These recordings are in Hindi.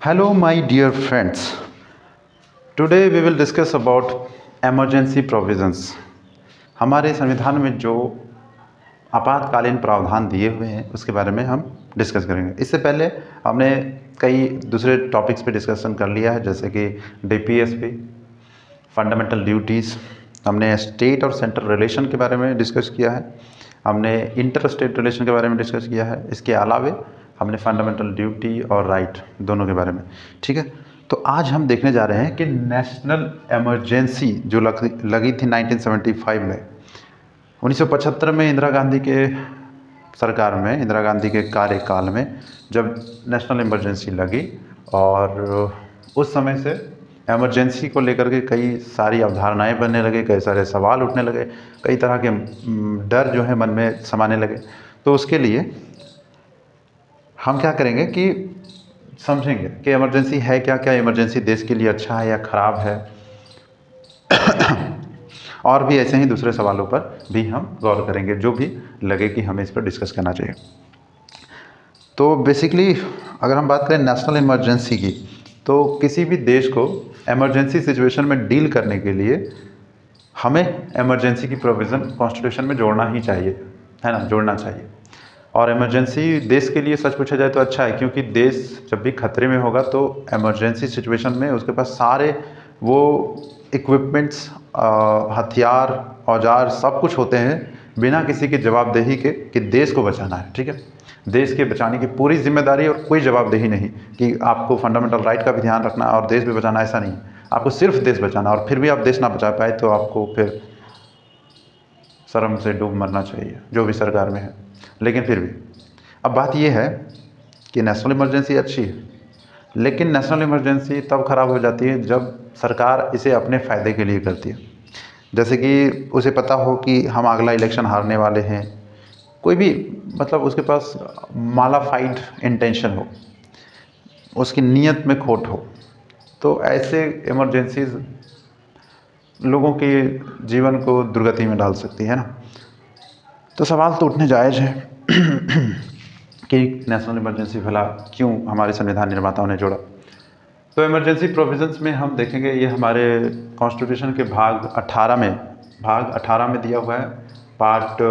Hello, my dear friends. Today we will discuss about emergency provisions. हमारे संविधान में जो आपातकालीन प्रावधान दिए हुए हैं उसके बारे में हम डिस्कस करेंगे। इससे पहले हमने कई दूसरे टॉपिक्स पे डिस्कशन कर लिया है, जैसे कि डीपीएसपी, फंडामेंटल ड्यूटीज़, हमने स्टेट और सेंट्रल रिलेशन के बारे में डिस्कस किया है, हमने इंटर स्टेट रिलेशन के बारे में डिस्कस किया है। इसके अलावे हमने फंडामेंटल ड्यूटी और राइट दोनों के बारे में, ठीक है। तो आज हम देखने जा रहे हैं कि नेशनल इमरजेंसी जो लगी थी 1975 में, 1975 में इंदिरा गांधी के सरकार में, इंदिरा गांधी के कार्यकाल में जब नेशनल इमरजेंसी लगी, और उस समय से इमरजेंसी को लेकर के कई सारी अवधारणाएं बनने लगे, कई सारे सवाल उठने लगे, कई तरह के डर जो है मन में समाने लगे। तो उसके लिए हम क्या करेंगे कि समझेंगे कि इमरजेंसी है क्या, क्या इमरजेंसी देश के लिए अच्छा है या ख़राब है, और भी ऐसे ही दूसरे सवालों पर भी हम गौर करेंगे जो भी लगे कि हमें इस पर डिस्कस करना चाहिए। तो बेसिकली अगर हम बात करें नेशनल इमरजेंसी की, तो किसी भी देश को इमरजेंसी सिचुएशन में डील करने के लिए हमें इमरजेंसी की प्रोविज़न कॉन्स्टिट्यूशन में जोड़ना ही चाहिए, है ना, जोड़ना चाहिए। और इमरजेंसी देश के लिए सच पूछा जाए तो अच्छा है, क्योंकि देश जब भी खतरे में होगा तो इमरजेंसी सिचुएशन में उसके पास सारे वो इक्विपमेंट्स, हथियार, औजार सब कुछ होते हैं, बिना किसी की जवाबदेही के कि देश को बचाना है, ठीक है। देश के बचाने की पूरी जिम्मेदारी और कोई जवाबदेही नहीं कि आपको फंडामेंटल राइट का भी ध्यान रखना और देश भी बचाना, ऐसा नहीं। आपको सिर्फ देश बचाना, और फिर भी आप देश ना बचा पाए तो आपको फिर शर्म से डूब मरना चाहिए, जो भी सरकार में है। लेकिन फिर भी अब बात यह है कि नेशनल इमरजेंसी अच्छी है, लेकिन नेशनल इमरजेंसी तब ख़राब हो जाती है जब सरकार इसे अपने फ़ायदे के लिए करती है। जैसे कि उसे पता हो कि हम अगला इलेक्शन हारने वाले हैं, कोई भी मतलब उसके पास मालाफाइड इंटेंशन हो, उसकी नीयत में खोट हो, तो ऐसे इमरजेंसीज लोगों के जीवन को दुर्गति में डाल सकती है ना। तो सवाल तो उठने जायज़ है कि नेशनल इमरजेंसी भला क्यों हमारे संविधान निर्माताओं ने जोड़ा। तो इमरजेंसी प्रोविजंस में हम देखेंगे, ये हमारे कॉन्स्टिट्यूशन के भाग 18 में दिया हुआ है, पार्ट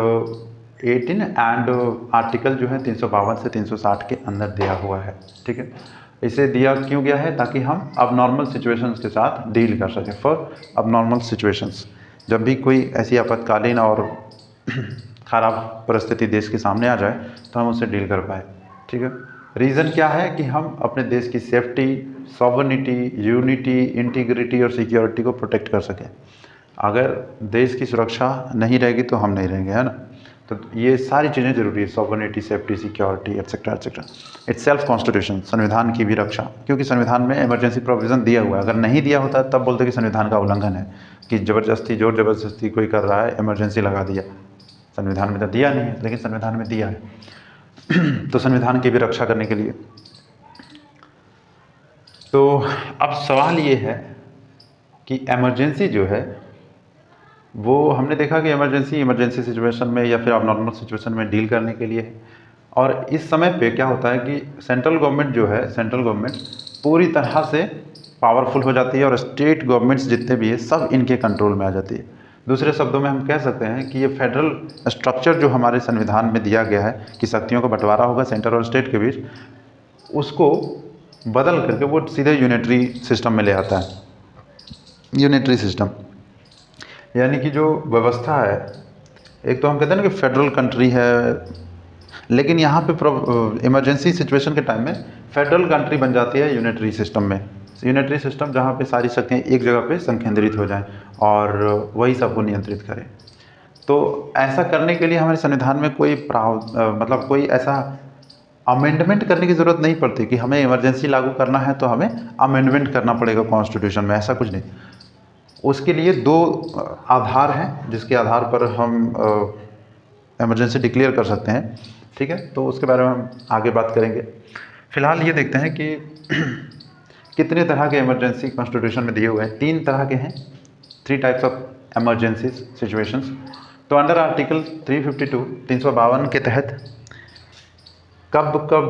18 एंड आर्टिकल जो है 352 से 360 के अंदर दिया हुआ है, ठीक है। इसे दिया क्यों गया है? ताकि हम अब नॉर्मल सिचुएशंस के साथ डील कर सकें। फॉर अब नॉर्मल सिचुएशंस, जब भी कोई ऐसी आपातकालीन और ख़राब परिस्थिति देश के सामने आ जाए तो हम उससे डील कर पाए, ठीक है। रीज़न क्या है कि हम अपने देश की सेफ्टी, सॉवरेनिटी, यूनिटी, इंटीग्रिटी और सिक्योरिटी को प्रोटेक्ट कर सकें। अगर देश की सुरक्षा नहीं रहेगी तो हम नहीं रहेंगे, है ना। तो ये सारी चीज़ें ज़रूरी है, sovereignty, safety, security etcetera etcetera. It's self constitution, संविधान की भी रक्षा, क्योंकि संविधान में इमरजेंसी प्रोविज़न दिया हुआ है। अगर नहीं दिया होता तब बोलते कि संविधान का उल्लंघन है, कि ज़बरदस्ती, जोर ज़बरदस्ती कोई कर रहा है, इमरजेंसी लगा दिया। संविधान में तो दिया नहीं है, लेकिन संविधान में दिया है तो संविधान की भी रक्षा करने के लिए। तो अब सवाल ये है कि इमरजेंसी जो है वो हमने देखा कि इमरजेंसी सिचुएशन में या फिर अब नॉर्मल सिचुएशन में डील करने के लिए है। और इस समय पे क्या होता है कि सेंट्रल गवर्नमेंट जो है, सेंट्रल गवर्नमेंट पूरी तरह से पावरफुल हो जाती है और स्टेट गवर्नमेंट्स जितने भी है सब इनके कंट्रोल में आ जाती है। दूसरे शब्दों में हम कह सकते हैं कि ये फेडरल स्ट्रक्चर जो हमारे संविधान में दिया गया है कि शक्तियों का बंटवारा होगा सेंटर और स्टेट के बीच, उसको बदल करके वो सीधे यूनिटरी सिस्टम में ले आता है। यूनिटरी सिस्टम यानी कि जो व्यवस्था है, एक तो हम कहते हैं ना कि फेडरल कंट्री है, लेकिन यहाँ पे इमरजेंसी सिचुएशन के टाइम में फेडरल कंट्री बन जाती है यूनिटरी सिस्टम में। यूनिटरी सिस्टम जहाँ पे सारी शक्तियाँ एक जगह पे संकेंद्रित हो जाएं और वही सबको नियंत्रित करें। तो ऐसा करने के लिए हमारे संविधान में कोई मतलब कोई ऐसा अमेंडमेंट करने की ज़रूरत नहीं पड़ती कि हमें इमरजेंसी लागू करना है तो हमें अमेंडमेंट करना पड़ेगा कॉन्स्टिट्यूशन में, ऐसा कुछ नहीं। उसके लिए दो आधार हैं जिसके आधार पर हम इमरजेंसी डिक्लेयर कर सकते हैं, ठीक है। तो उसके बारे में हम आगे बात करेंगे। फिलहाल ये देखते हैं कि कितने तरह के इमरजेंसी कॉन्स्टिट्यूशन में दिए हुए हैं। 3 तरह के हैं, 3 टाइप्स ऑफ इमरजेंसी सिचुएशंस। तो अंडर आर्टिकल 352 352 के तहत कब कब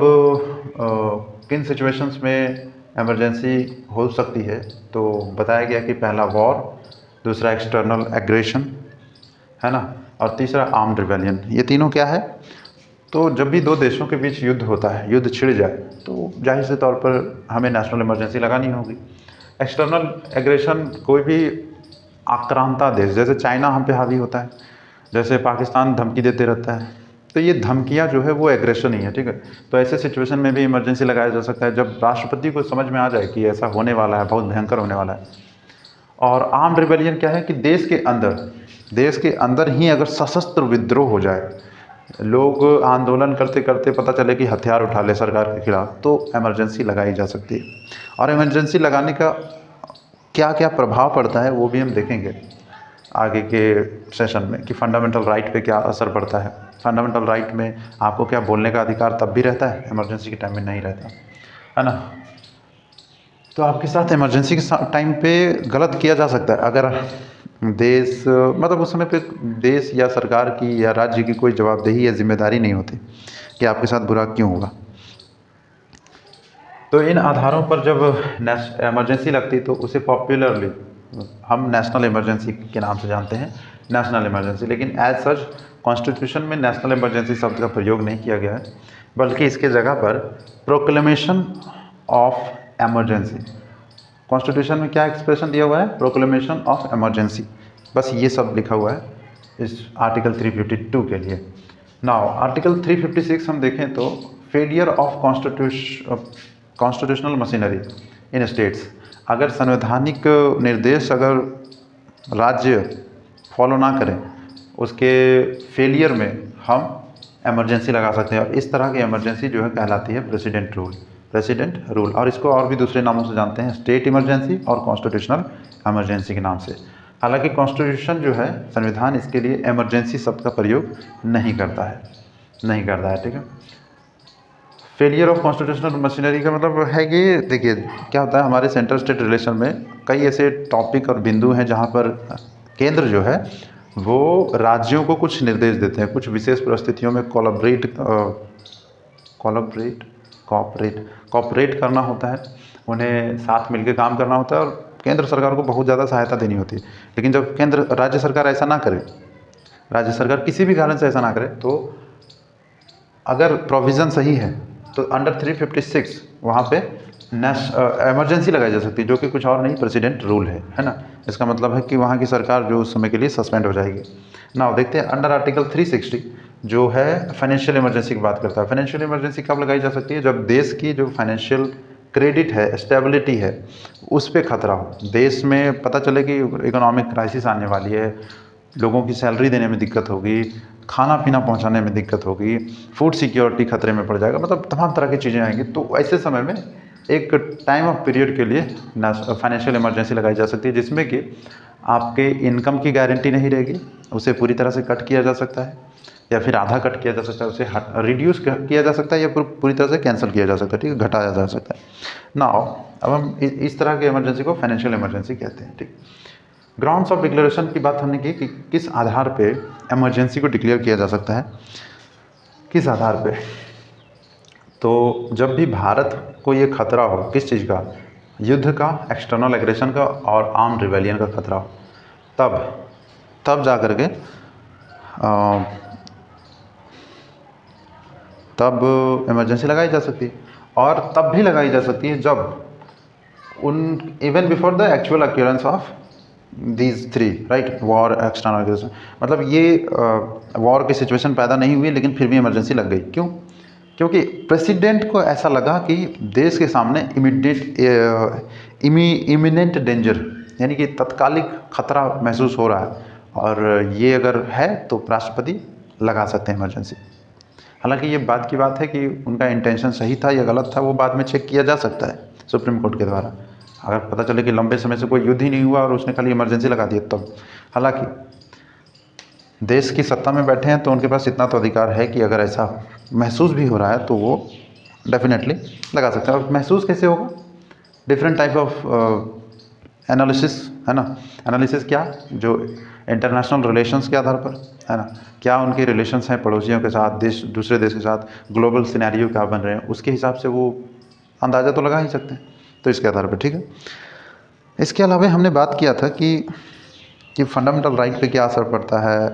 किन सिचुएशंस में इमरजेंसी हो सकती है। तो बताया गया कि पहला वॉर, दूसरा एक्सटर्नल एग्रेशन, है ना, और तीसरा आर्म्ड रिबेलियन। ये तीनों क्या है? तो जब भी दो देशों के बीच युद्ध होता है, युद्ध छिड़ जाए, तो जाहिर से तौर पर हमें नेशनल इमरजेंसी लगानी होगी। एक्सटर्नल एग्रेशन, कोई भी आक्रांता देश, जैसे चाइना हम पे हावी होता है, जैसे पाकिस्तान धमकी देते रहता है, तो ये धमकियाँ जो है वो एग्रेशन ही है, ठीक है। तो ऐसे सिचुएशन में भी इमरजेंसी लगाया जा सकता है जब राष्ट्रपति को समझ में आ जाए कि ऐसा होने वाला है, बहुत भयंकर होने वाला है। और आर्म्ड रिबेलियन क्या है कि देश के अंदर ही अगर सशस्त्र विद्रोह हो जाए, लोग आंदोलन करते करते पता चले कि हथियार उठा ले सरकार के खिलाफ, तो इमरजेंसी लगाई जा सकती है। और इमरजेंसी लगाने का क्या क्या प्रभाव पड़ता है वो भी हम देखेंगे आगे के सेशन में, कि फंडामेंटल राइट पे क्या असर पड़ता है। फंडामेंटल राइट में आपको क्या बोलने का अधिकार तब भी रहता है, इमरजेंसी के टाइम में नहीं रहता, है ना। तो आपके साथ इमरजेंसी के टाइम पे गलत किया जा सकता है अगर देश, मतलब उस समय पे देश या सरकार की या राज्य की कोई जवाबदेही या जिम्मेदारी नहीं होती कि आपके साथ बुरा क्यों होगा। तो इन आधारों पर जब इमरजेंसी लगती तो उसे पॉपुलरली हम नेशनल इमरजेंसी के नाम से जानते हैं, नेशनल इमरजेंसी। लेकिन एज सच कॉन्स्टिट्यूशन में नेशनल इमरजेंसी शब्द का प्रयोग नहीं किया गया है, बल्कि इसके जगह पर प्रोक्लेमेशन ऑफ इमरजेंसी। कॉन्स्टिट्यूशन में क्या एक्सप्रेशन दिया हुआ है? प्रोक्लेमेशन ऑफ इमरजेंसी, बस ये सब लिखा हुआ है इस आर्टिकल 352 के लिए। नाउ आर्टिकल 356 हम देखें तो failure of constitutional machinery in states. अगर संवैधानिक निर्देश अगर राज्य फॉलो ना करें, उसके फेलियर में हम इमरजेंसी लगा सकते हैं। और इस तरह की इमरजेंसी जो है कहलाती है प्रेसिडेंट रूल, और इसको और भी दूसरे नामों से जानते हैं, स्टेट इमरजेंसी और कॉन्स्टिट्यूशनल इमरजेंसी के नाम से। हालांकि कॉन्स्टिट्यूशन जो है, संविधान, इसके लिए इमरजेंसी शब्द का प्रयोग नहीं करता है, ठीक है। फेलियर ऑफ कॉन्स्टिट्यूशनल मशीनरी का मतलब है कि देखिए क्या होता है, हमारे सेंट्रल स्टेट रिलेशन में कई ऐसे टॉपिक और बिंदु हैं जहाँ पर केंद्र जो है वो राज्यों को कुछ निर्देश देते हैं, कुछ विशेष परिस्थितियों में कॉपरेट करना होता है, उन्हें साथ मिलकर काम करना होता है, और केंद्र सरकार को बहुत ज़्यादा सहायता देनी होती है। लेकिन जब राज्य सरकार ऐसा ना करे, राज्य सरकार किसी भी कारण से ऐसा ना करे, तो अगर प्रोविज़न सही है तो अंडर 356 वहाँ पे इमरजेंसी लगाई जा सकती है, जो कि कुछ और नहीं, प्रेसिडेंट रूल है ना। इसका मतलब है कि वहाँ की सरकार जो उस समय के लिए सस्पेंड हो जाएगी। नाउ देखते हैं अंडर आर्टिकल 360 जो है फाइनेंशियल इमरजेंसी की बात करता है। फाइनेंशियल इमरजेंसी कब लगाई जा सकती है? जब देश की जो फाइनेंशियल क्रेडिट है, स्टेबिलिटी है, उस पर खतरा हो। देश में पता चले कि इकोनॉमिक क्राइसिस आने वाली है, लोगों की सैलरी देने में दिक्कत होगी, खाना पीना पहुंचाने में दिक्कत होगी, फूड सिक्योरिटी खतरे में पड़ जाएगा, मतलब तमाम तरह की चीज़ें आएंगी। तो ऐसे समय में एक टाइम ऑफ पीरियड के लिए फाइनेंशियल इमरजेंसी लगाई जा सकती है, जिसमें कि आपके इनकम की गारंटी नहीं रहेगी, उसे पूरी तरह से कट किया जा सकता है, या फिर आधा कट किया जा सकता है, उसे रिड्यूस किया जा सकता है, या पूरी तरह से कैंसिल किया जा सकता है, ठीक है, घटाया जा सकता है। नाउ अब हम इस तरह के इमरजेंसी को फाइनेंशियल इमरजेंसी कहते हैं, ठीक। ग्राउंड्स ऑफ डिक्लेरेशन की बात हमने की कि किस आधार पे इमरजेंसी को डिक्लेयर किया जा सकता है, किस आधार पे। तो जब भी भारत को ये खतरा हो, किस चीज़ का? युद्ध का, एक्सटर्नल एग्रेशन का और आर्म्ड रिबेलियन का खतरा हो, तब जा कर के तब इमरजेंसी लगाई जा सकती है। और तब भी लगाई जा सकती है जब even before the actual occurrence of these three, right, war, external aggression. मतलब ये वॉर की सिचुएशन पैदा नहीं हुई, लेकिन फिर भी इमरजेंसी लग गई। क्यों? क्योंकि प्रेसिडेंट को ऐसा लगा कि देश के सामने इमिनेंट डेंजर, यानी कि तत्कालिक खतरा महसूस हो रहा है, और ये अगर है तो राष्ट्रपति लगा सकते हैं इमरजेंसी। हालांकि ये बात की बात है कि उनका इंटेंशन सही था या गलत था, वो बाद में चेक किया जा सकता है सुप्रीम कोर्ट के द्वारा। अगर पता चले कि लंबे समय से कोई युद्ध ही नहीं हुआ और उसने खाली इमरजेंसी लगा दी तब। हालांकि देश की सत्ता में बैठे हैं तो उनके पास इतना तो अधिकार है कि अगर ऐसा महसूस भी हो रहा है तो वो डेफिनेटली लगा सकते हैं। और महसूस कैसे होगा? डिफरेंट टाइप ऑफ एनालिसिस, है ना। एनालिसिस क्या? जो इंटरनेशनल रिलेशंस के आधार पर, है ना, क्या उनके रिलेशंस हैं पड़ोसियों के साथ, दूसरे देश के साथ, ग्लोबल सिनेरियो क्या बन रहे हैं, उसके हिसाब से वो अंदाज़ा तो लगा ही सकते हैं। तो इसके आधार पर, ठीक है। इसके अलावा हमने बात किया था कि फंडामेंटल राइट पे क्या असर पड़ता है।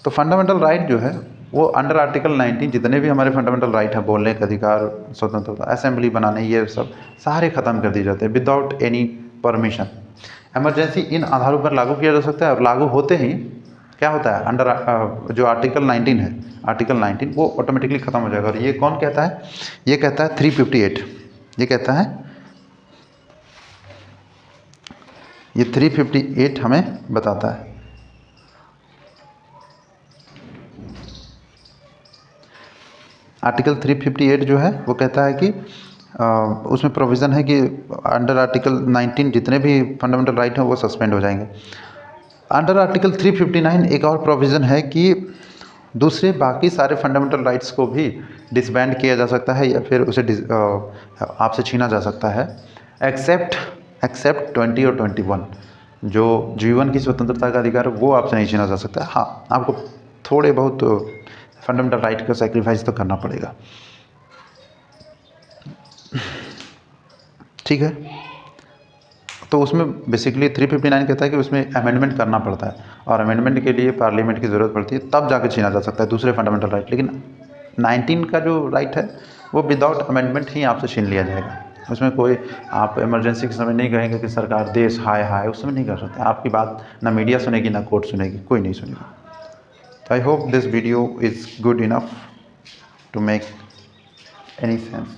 तो फंडामेंटल राइट जो है वो अंडर आर्टिकल 19 जितने भी हमारे फंडामेंटल राइट है, बोलने का अधिकार, स्वतंत्रता, असेंबली बनाने, ये सब सारे ख़त्म कर दिए जाते हैं without any permission. Emergency in आधारों पर लागू किया जा सकता है और लागू होते ही क्या होता है, अंडर जो आर्टिकल 19 है, आर्टिकल 19 वो ऑटोमेटिकली ख़त्म हो जाएगा। और ये कौन कहता है, ये कहता है 358, ये कहता है, ये 358 हमें बताता है। आर्टिकल 358 जो है वो कहता है कि उसमें प्रोविज़न है कि अंडर आर्टिकल 19 जितने भी फंडामेंटल राइट हैं वो सस्पेंड हो जाएंगे। अंडर आर्टिकल 359 एक और प्रोविज़न है कि दूसरे बाकी सारे फंडामेंटल राइट्स को भी डिसबैंड किया जा सकता है या फिर उसे आपसे छीना जा सकता है, एक्सेप्ट 20 और 21। जो जीवन की स्वतंत्रता का अधिकार है वो आपसे नहीं छीना जा सकता। हाँ, आपको थोड़े बहुत फंडामेंटल राइट का सेक्रीफाइस तो करना पड़ेगा, ठीक है। तो उसमें बेसिकली 359 कहता है कि उसमें अमेंडमेंट करना पड़ता है और अमेंडमेंट के लिए पार्लियामेंट की ज़रूरत पड़ती है, तब जाके छीना जा सकता है दूसरे फंडामेंटल राइट। लेकिन 19 का जो राइट है वो विदाउट अमेंडमेंट ही आपसे छीन लिया जाएगा। उसमें कोई आप इमरजेंसी के समय नहीं कहेंगे कि सरकार देश हाय हाय, उस समय नहीं कर सकते। आपकी बात ना मीडिया सुनेगी ना कोर्ट सुनेगी, कोई नहीं सुनेगा। तो I hope this video is good enough to make any sense.